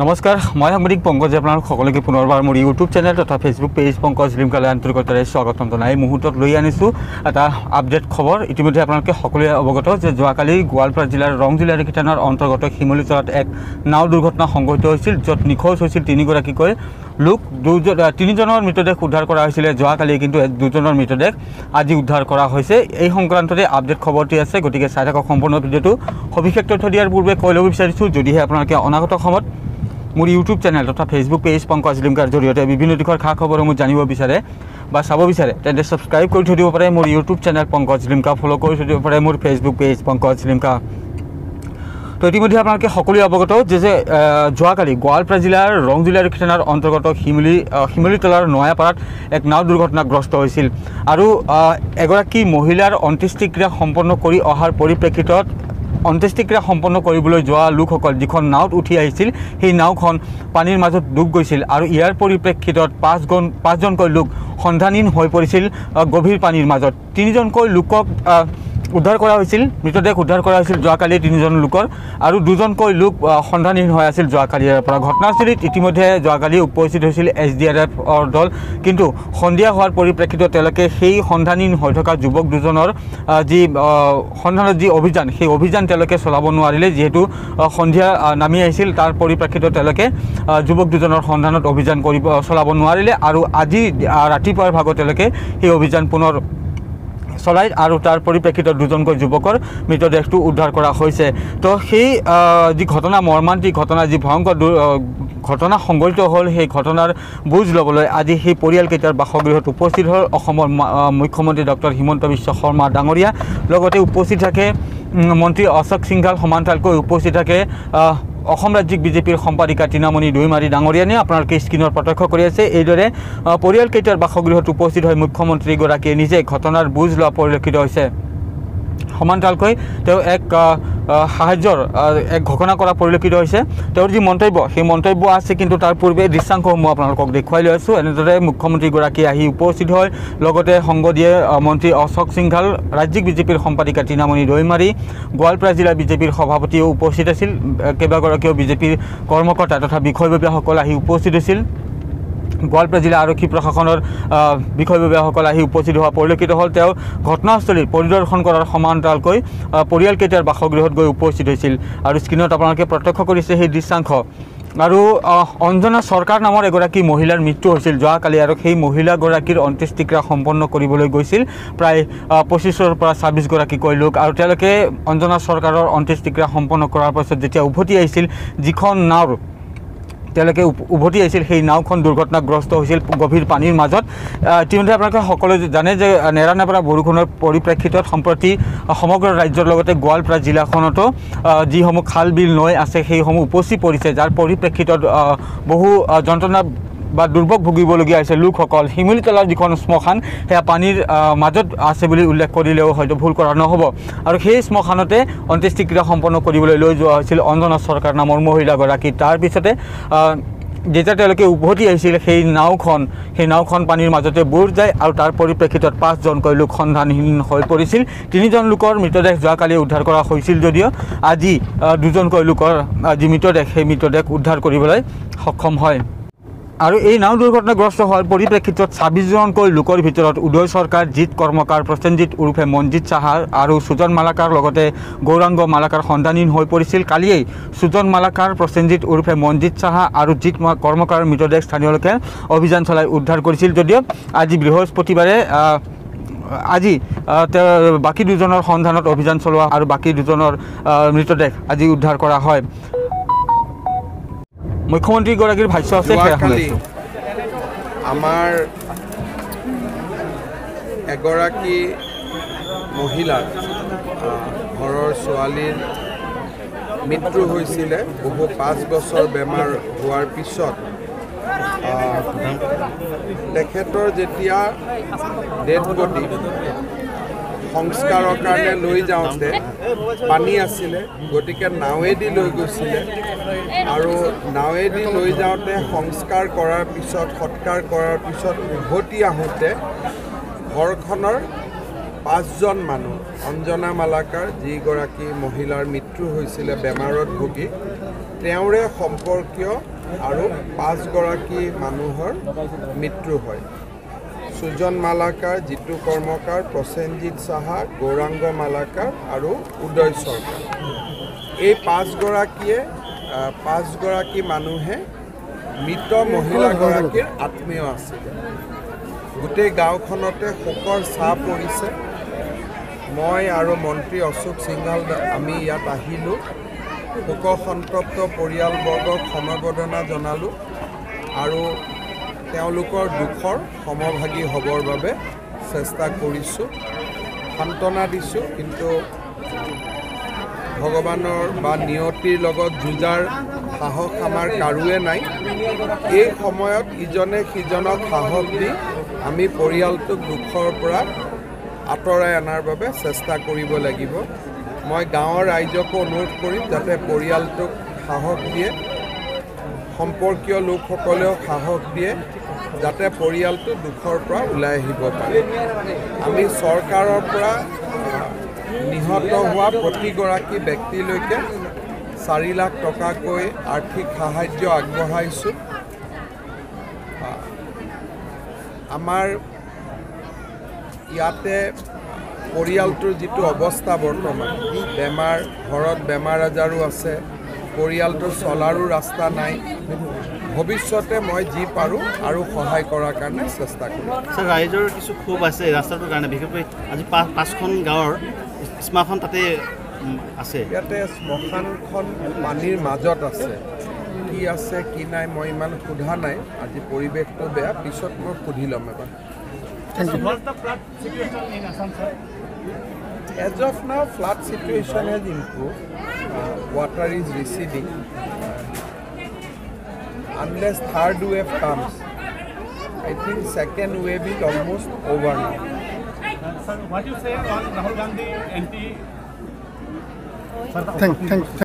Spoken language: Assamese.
নমস্কাৰ মই সাংবাদিক পংকজ আপোনালোক সকলোকে পুনৰবাৰ মোৰ ইউটিউব চেনেল তথা ফেচবুক পেজ পংকজ লিমকালে আন্তৰিকতাৰে স্বাগতম জনাই মুহূৰ্তত লৈ আনিছোঁ এটা আপডেট খবৰ। ইতিমধ্যে আপোনালোকে সকলোৱে অৱগত যে যোৱাকালি গোৱালপাৰা জিলাৰ ৰং জিলাৰ থানাৰ অন্তৰ্গত শিমলুতলাত এক নাও দুৰ্ঘটনা সংঘটিত হৈছিল, য'ত নিখোজ হৈছিল তিনিগৰাকীকৈ লোক। তিনিজনৰ মৃতদেহ উদ্ধাৰ কৰা হৈছিলে যোৱাকালি, কিন্তু দুজনৰ মৃতদেহ আজি উদ্ধাৰ কৰা হৈছে। এই সংক্ৰান্ততে আপডেট খবৰটি আছে, গতিকে চাই থাকক সম্পূৰ্ণ ভিডিঅ'টো। সবিশেষ তথ্য দিয়াৰ পূৰ্বে কৈ ল'ব বিচাৰিছোঁ, যদিহে আপোনালোকে অনাগত সময়ত মোৰ ইউটিউব চেনেল তথা ফেচবুক পেজ পংকজ লিমকাৰ জৰিয়তে বিভিন্ন দিশৰ খা খবৰসমূহ জানিব বিচাৰে বা চাব বিচাৰে, তেন্তে ছাবস্ক্ৰাইব কৰি থৈ দিব পাৰে মোৰ YouTube channel Pankaj Limca, follow' কৰি থৈ দিব পাৰে মোৰ ফেচবুক পেজ পংকজ লিমকা। তো ইতিমধ্যে আপোনালোকে সকলোৱে অৱগত যে যোৱাকালি গোৱালপাৰা জিলাৰ ৰং জিলাৰ থানাৰ অন্তৰ্গত শিমলুতলাৰ নয়াপাৰাত এক নাও দুৰ্ঘটনাগ্ৰস্ত হৈছিল আৰু এগৰাকী মহিলাৰ অন্ত্যেষ্টিক্ৰিয়া সম্পন্ন কৰি অহাৰ পৰিপ্ৰেক্ষিতত অন্ত্যেষ্টিক্ৰিয়া সম্পন্ন কৰিবলৈ যোৱা লোকসকল যিখন নাওত উঠি আহিছিল, সেই নাওখন পানীৰ মাজত ডুব গৈছিল আৰু ইয়াৰ পৰিপ্ৰেক্ষিতত পাঁচজনকৈ লোক সন্ধানহীন হৈ পৰিছিল গভীৰ পানীৰ মাজত। তিনিজনকৈ লোকক উদ্ধাৰ কৰা হৈছিল, মৃতদেহ উদ্ধাৰ কৰা হৈছিল যোৱাকালি তিনিজন লোকৰ, আৰু দুজনকৈ লোক সন্ধানহীন হৈ আছিল যোৱাকালিৰ পৰা। ঘটনাস্থলীত ইতিমধ্যে যোৱাকালি উপস্থিত হৈছিল SDRFৰ দল, কিন্তু সন্ধিয়া হোৱাৰ পৰিপ্ৰেক্ষিতত তেওঁলোকে সেই সন্ধানহীন হৈ থকা যুৱক দুজনৰ যি সন্ধানৰ যি অভিযান, সেই অভিযান তেওঁলোকে চলাব নোৱাৰিলে। যিহেতু সন্ধিয়া নামি আহিছিল, তাৰ পৰিপ্ৰেক্ষিতত তেওঁলোকে যুৱক দুজনৰ সন্ধানত অভিযান চলাব নোৱাৰিলে আৰু আজি ৰাতিপুৱাৰ ভাগত তেওঁলোকে সেই অভিযান পুনৰ চলাই আৰু তাৰ পৰিপ্ৰেক্ষিতত দুজনকৈ যুৱকৰ মৃতদেহটো উদ্ধাৰ কৰা হৈছে। তো সেই যি ঘটনা, মৰ্মান্তিক ঘটনা, যি ভয়ংকৰ ঘটনা সংঘটিত হ'ল, সেই ঘটনাৰ বুজ ল'বলৈ আজি সেই পৰিয়ালকেইটাৰ বাসগৃহত উপস্থিত হ'ল অসমৰ মুখ্যমন্ত্ৰী ডক্টৰ হিমন্ত বিশ্ব শৰ্মা ডাঙৰীয়া। লগতে উপস্থিত থাকে মন্ত্ৰী অশোক সিংঘাল, সমান্তৰালকৈ উপস্থিত থাকে অসম ৰাজ্যিক বিজেপিৰ সম্পাদিকা তৃণামণি দৈমাৰী ডাঙৰীয়ানে। আপোনালোকে স্ক্ৰীণত প্ৰত্যক্ষ কৰি আছে। এইদৰে পৰিয়ালকেইটাৰ বাসগৃহত উপস্থিত হৈ মুখ্যমন্ত্ৰীগৰাকীয়ে নিজে ঘটনাৰ বুজ লোৱা পৰিলক্ষিত হৈছে। সমান্তৰালকৈ তেওঁ এক সাহায্যৰ এক ঘোষণা কৰা পৰিলক্ষিত হৈছে। তেওঁৰ যি মন্তব্য, সেই মন্তব্য আছে, কিন্তু তাৰ পূৰ্বে দৃশ্যাংশসমূহ আপোনালোকক দেখুৱাই লৈ আছোঁ। এনেদৰে মুখ্যমন্ত্ৰীগৰাকী আহি উপস্থিত হয়, লগতে সংগ দিয়ে মন্ত্ৰী অশোক সিংঘাল, ৰাজ্যিক বিজেপিৰ সম্পাদিকা তৃণামণি দৈমাৰী, গোৱালপাৰা জিলা বিজেপিৰ সভাপতিও উপস্থিত আছিল, কেইবাগৰাকীও বিজেপিৰ কৰ্মকৰ্তা তথা বিষয়ববীয়াসকল আহি উপস্থিত হৈছিল। গোৱালপাৰা জিলা আৰক্ষী প্ৰশাসনৰ বিষয়ববীয়াসকল আহি উপস্থিত হোৱা পৰিলক্ষিত হ'ল। তেওঁ ঘটনাস্থলীত পৰিদৰ্শন কৰাৰ সমান্তৰালকৈ পৰিয়ালকেইটাৰ বাসগৃহত গৈ উপস্থিত হৈছিল আৰু স্ক্ৰীণত আপোনালোকে প্ৰত্যক্ষ কৰিছে সেই দৃশ্যাংশ। আৰু অঞ্জনা চৰকাৰ নামৰ এগৰাকী মহিলাৰ মৃত্যু হৈছিল যোৱাকালি, আৰু সেই মহিলাগৰাকীৰ অন্ত্যেষ্টিক্ৰিয়া সম্পন্ন কৰিবলৈ গৈছিল প্ৰায় 25ৰ পৰা 26গৰাকীকৈ লোক, আৰু তেওঁলোকে অঞ্জনা চৰকাৰৰ অন্ত্যেষ্টিক্ৰিয়া সম্পন্ন কৰাৰ পাছত যেতিয়া উভতি আহিছিল, যিখন নাও তেওঁলোকে উভতি আহিছিল, সেই নাওখন দুৰ্ঘটনাগ্ৰস্ত হৈছিল গভীৰ পানীৰ মাজত। ইতিমধ্যে আপোনালোকে সকলোৱে জানে যে নেৰানেপেৰা বৰষুণৰ পৰিপ্ৰেক্ষিতত সম্প্ৰতি সমগ্ৰ ৰাজ্যৰ লগতে গোৱালপাৰা জিলাখনতো যিসমূহ খাল বিল নৈ আছে, সেইসমূহ উপচি পৰিছে, যাৰ পৰিপ্ৰেক্ষিতত বহু যন্ত্ৰণা বা দুৰ্ভোগ ভুগিবলগীয়া হৈছে লোকসকল। শিমলুতলাৰ যিখন শ্মশান, সেয়া পানীৰ মাজত আছে বুলি উল্লেখ কৰিলেও হয়তো ভুল কৰা নহ'ব, আৰু সেই শ্মশানতে অন্ত্যেষ্টিক্ৰিয়া সম্পন্ন কৰিবলৈ লৈ যোৱা হৈছিল অঞ্জনা চৰকাৰ নামৰ মহিলাগৰাকী। তাৰপিছতে যেতিয়া তেওঁলোকে উভতি আহিছিল, সেই নাওখন পানীৰ মাজতে বুৰ যায় আৰু তাৰ পৰিপ্ৰেক্ষিতত 5জনকৈ লোক সন্ধানহীন হৈ পৰিছিল। 3জন লোকৰ মৃতদেহ যোৱাকালি উদ্ধাৰ কৰা হৈছিল যদিও আজি 2জনকৈ লোকৰ যি মৃতদেহ, সেই মৃতদেহ উদ্ধাৰ কৰিবলৈ সক্ষম হয়। আৰু এই নাও দুৰ্ঘটনাগ্ৰস্ত হোৱাৰ পৰিপ্ৰেক্ষিতত 26জনকৈ লোকৰ ভিতৰত উদয় চৰকাৰ, জিৎ কৰ্মকাৰ, প্ৰসেনজিৎ ওৰফে মনজিৎ সাহা আৰু সুজন মালাকাৰ, লগতে গৌৰাংগ মালাকাৰ সন্ধানহীন হৈ পৰিছিল। কালিয়েই সুজন মালাকাৰ, প্ৰসেনজিৎ ওৰফে মনজিৎ সাহা আৰু জিৎ কৰ্মকাৰৰ মৃতদেহ স্থানীয় লোকে অভিযান চলাই উদ্ধাৰ কৰিছিল যদিও আজি বৃহস্পতিবাৰে বাকী 2জনৰ সন্ধানত অভিযান চলোৱা আৰু বাকী 2জনৰ মৃতদেহ আজি উদ্ধাৰ কৰা হয়। মুখ্যমন্ত্ৰীগৰাকীৰ ভাষ্য আছে। আমাৰ এগৰাকী মহিলাৰ ঘৰৰ ছোৱালীৰ মৃত্যু হৈছিলে বহু 5 বছৰ বেমাৰ হোৱাৰ পিছত। তেখেতৰ যেতিয়া ডেড বডি সংস্কাৰৰ কাৰণে লৈ যাওঁতে পানী আছিলে, গতিকে নাৱেদি লৈ গৈছিলে, আৰু নাৱেদি লৈ যাওঁতে সংস্কাৰ কৰাৰ পিছত, সৎকাৰ কৰাৰ পিছত উভতি আহোঁতে ঘৰখনৰ 5জন মানুহ, অঞ্জনা মালাকাৰ যিগৰাকী মহিলাৰ মৃত্যু হৈছিলে বেমাৰত ভুগি, তেওঁৰে সম্পৰ্কীয় আৰু 5 গৰাকী মানুহৰ মৃত্যু হয়। সুজন মালাকাৰ, জিতু কৰ্মকাৰ, প্ৰসেনজিৎ সাহা, গৌৰাংগ মালাকাৰ আৰু উদয় চৰকাৰ। এই 5 গৰাকী মানুহে মৃত মহিলাগৰাকীৰ আত্মীয় আছিলে। গোটেই গাঁওখনতে শোকৰ ছাঁ পৰিছে। মই আৰু মন্ত্ৰী অশোক সিংঘাল আমি ইয়াত আহিলোঁ, শোক সন্তপ্ত পৰিয়ালবৰ্গক সমবেদনা জনালোঁ আৰু তেওঁলোকৰ দুখৰ সমভাগী হ'বৰ বাবে চেষ্টা কৰিছোঁ, সান্তনা দিছোঁ। কিন্তু ভগৱানৰ বা নিয়তিৰ লগত যুঁজাৰ সাহস আমাৰ কাৰোৱে নাই। এই সময়ত ইজনে সিজনক সাহস দি আমি পৰিয়ালটোক দুখৰ পৰা আঁতৰাই অনাৰ বাবে চেষ্টা কৰিব লাগিব। মই গাঁৱৰ ৰাইজকো অনুৰোধ কৰিম যাতে পৰিয়ালটোক সাহস দিয়ে, সম্পৰ্কীয় লোকসকলেও সাহস দিয়ে, যাতে পৰিয়ালটো দুখৰ পৰা ওলাই আহিব পাৰে। আমি চৰকাৰৰ পৰা নিহত হোৱা প্ৰতিগৰাকী ব্যক্তিলৈকে 4 লাখ টকাকৈ আৰ্থিক সাহায্য আগবঢ়াইছোঁ। আমাৰ ইয়াতে পৰিয়ালটোৰ যিটো অৱস্থা বৰ্তমান, বেমাৰ, ঘৰত বেমাৰ আজাৰো আছে, পৰিয়ালটোৰ চলাৰো ৰাস্তা নাই। ভৱিষ্যতে মই যি পাৰোঁ আৰু সহায় কৰাৰ কাৰণে চেষ্টা কৰিম। ছাৰ, ৰাইজৰ কিছু ক্ষোভ আছে ৰাস্তাটোৰ কাৰণে, বিশেষকৈ আজি 5খন গাঁৱৰ শ্মশান তাতে আছে। ইয়াতে শ্মশানখন পানীৰ মাজত আছে, কি আছে কি নাই মই ইমান সোধা নাই। আজি পৰিৱেশটো বেয়া, পিছত মই সুধি ল'ম এবাৰ। As of now, flood situation has improved. Water is receding. Unless third wave comes, I think second wave is almost over now. Sir, what you say on Rahul Gandhi NP? Thank you.